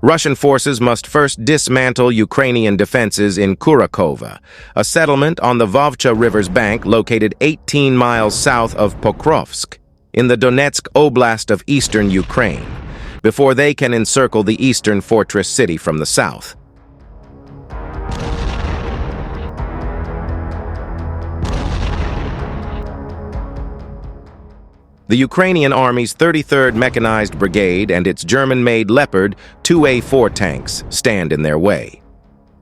Russian forces must first dismantle Ukrainian defenses in Kurakhove, a settlement on the Vovcha River's bank located 18 miles south of Pokrovsk, in the Donetsk Oblast of eastern Ukraine, before they can encircle the eastern fortress city from the south. The Ukrainian Army's 33rd Mechanized Brigade and its German-made Leopard 2A4 tanks stand in their way.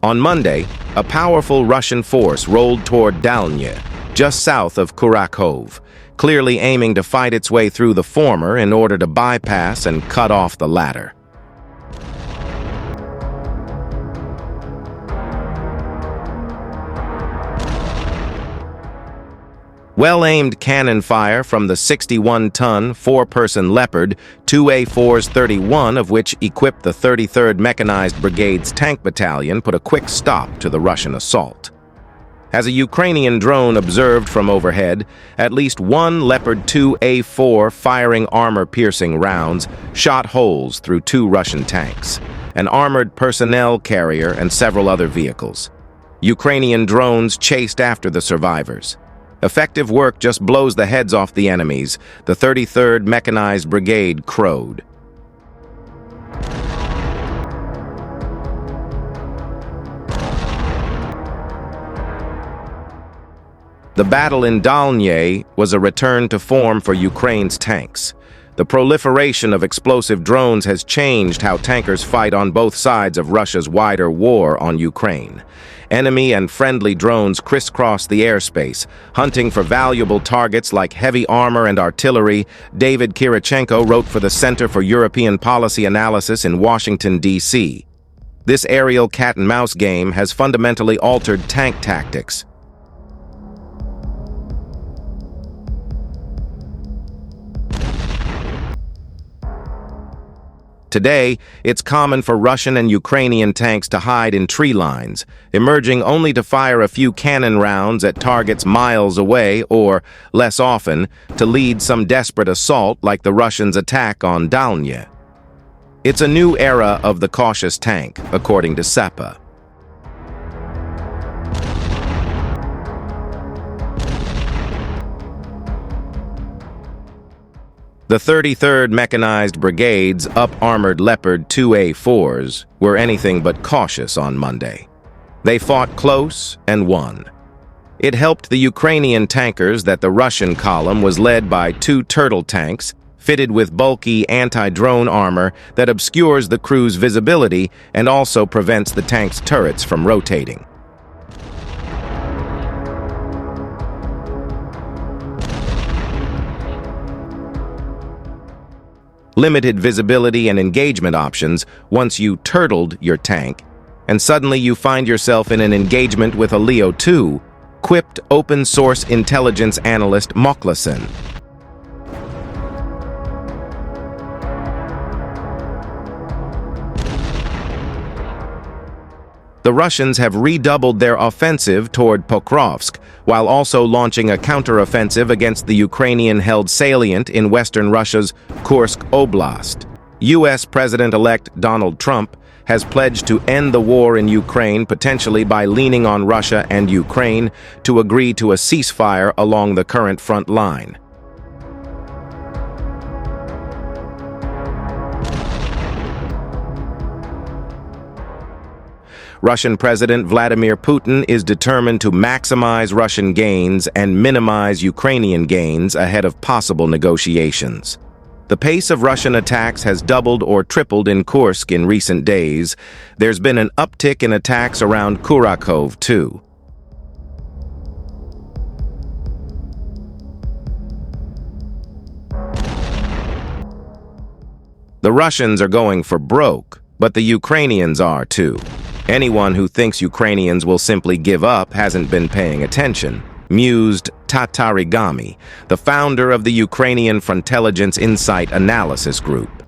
On Monday, a powerful Russian force rolled toward Dalnje, just south of Kurakhove, clearly aiming to fight its way through the former in order to bypass and cut off the latter. Well-aimed cannon fire from the 61-ton, four-person Leopard 2A4s, 31 of which equipped the 33rd Mechanized Brigade's tank battalion, put a quick stop to the Russian assault. As a Ukrainian drone observed from overhead, at least one Leopard 2A4 firing armor-piercing rounds shot holes through two Russian tanks, an armored personnel carrier, and several other vehicles. Ukrainian drones chased after the survivors. Effective work just blows the heads off the enemies, the 33rd Mechanized Brigade crowed. The battle in Dalnje was a return to form for Ukraine's tanks. The proliferation of explosive drones has changed how tankers fight on both sides of Russia's wider war on Ukraine. Enemy and friendly drones crisscross the airspace, hunting for valuable targets like heavy armor and artillery. David Kirichenko wrote for the Center for European Policy Analysis in Washington, D.C. This aerial cat-and-mouse game has fundamentally altered tank tactics. Today, it's common for Russian and Ukrainian tanks to hide in tree lines, emerging only to fire a few cannon rounds at targets miles away or, less often, to lead some desperate assault like the Russians' attack on Dalnje. It's a new era of the cautious tank, according to SEPA. The 33rd Mechanized Brigade's up-armored Leopard 2A4s were anything but cautious on Monday. They fought close and won. It helped the Ukrainian tankers that the Russian column was led by two Turtle tanks, fitted with bulky anti-drone armor that obscures the crew's visibility and also prevents the tank's turrets from rotating. Limited visibility and engagement options once you turtled your tank, and suddenly you find yourself in an engagement with a Leo 2, quipped open-source intelligence analyst Mochlison. The Russians have redoubled their offensive toward Pokrovsk, while also launching a counteroffensive against the Ukrainian-held salient in western Russia's Kursk Oblast. U.S. President-elect Donald Trump has pledged to end the war in Ukraine potentially by leaning on Russia and Ukraine to agree to a ceasefire along the current front line. Russian President Vladimir Putin is determined to maximize Russian gains and minimize Ukrainian gains ahead of possible negotiations. The pace of Russian attacks has doubled or tripled in Kursk in recent days. There's been an uptick in attacks around Kurakhove, too. The Russians are going for broke, but the Ukrainians are, too. Anyone who thinks Ukrainians will simply give up hasn't been paying attention, mused Tatarigami, the founder of the Ukrainian Frontelligence Insight Analysis Group.